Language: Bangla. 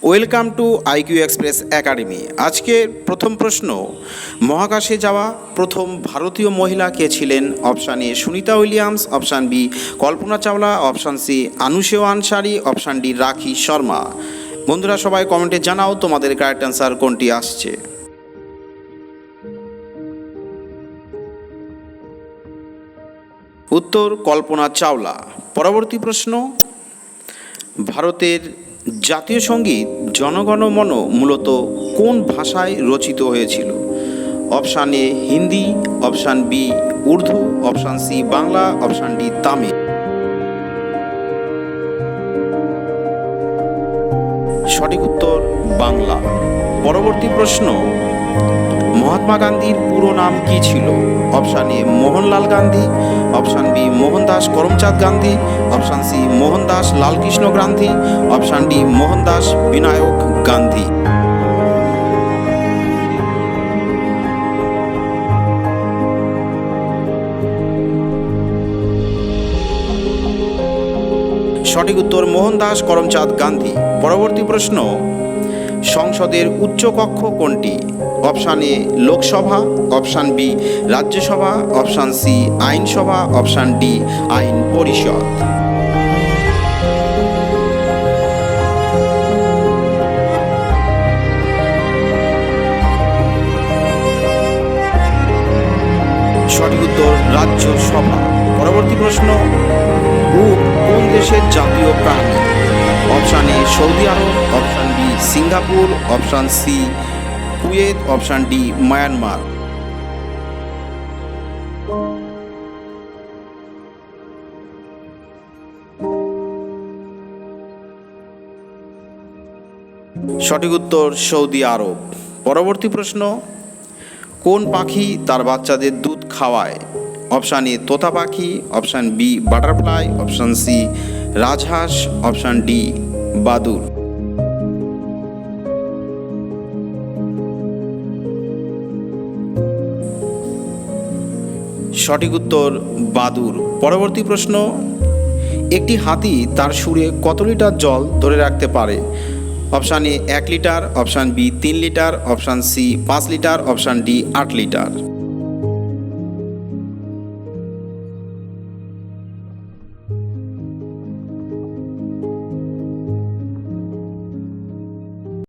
Welcome to IQ Express Academy. আজকের প্রথম প্রশ্ন, মহাকাশে যাওয়া প্রথম ভারতীয় মহিলা কে ছিলেন? Option A Sunita Williams, option B Kalpana Chawla, option C Anousheh Ansari, option D Rakhi Sharma. বন্ধুরা সবাই কমেন্টে জানাও তোমাদের কারেক্ট অ্যান্সার কোনটি আসছে। উত্তর কল্পনা চাওলা। পরবর্তী প্রশ্ন, ভারতের জাতীয় সঙ্গীত জনগণ মন মূলত কোন ভাষায় রচিত হয়েছিল? Option A Hindi, option B Urdu, option C Bangla, option D Tamil. সঠিক উত্তর বাংলা। পরবর্তী প্রশ্ন, মহাত্মা গান্ধীর পুরো নাম কি ছিল? Option A Mohanlal Gandhi, option B Mohandas Karamchand Gandhi, option C Mohandas Lalkrishna Gandhi, option D Mohandas Vinayak Gandhi. সঠিক উত্তর মোহনদাস করমচাঁদ গান্ধী। পরবর্তী প্রশ্ন, সংসদের উচ্চকক্ষ কোনটি? Option A Lok Sabha, option B Rajya Sabha, option C আইনসভা, অপশান ডি আইন পরিষদ। সঠিক উত্তর রাজ্যসভা। পরবর্তী প্রশ্ন, উট কোন দেশের জাতীয় প্রাণী? Option A Saudi Arab, option B Singapore, option C Kuwait, option D Myanmar. সঠিক উত্তর সৌদি আরব। পরবর্তী প্রশ্ন, কোন পাখি তার বাচ্চাদের দুধ খাওয়ায়? অপশান এ তোতা পাখি, option B butterfly, option C রাজহাঁস, অপশান ডি বাদুড়। সঠিক উত্তর বাদুড়। পরবর্তী প্রশ্ন, একটি হাতি তার সুরে কত লিটার জল ধরে রাখতে পারে? Option A 1 litre, option B 3 litre, option C 5 litre, option D 8 litre.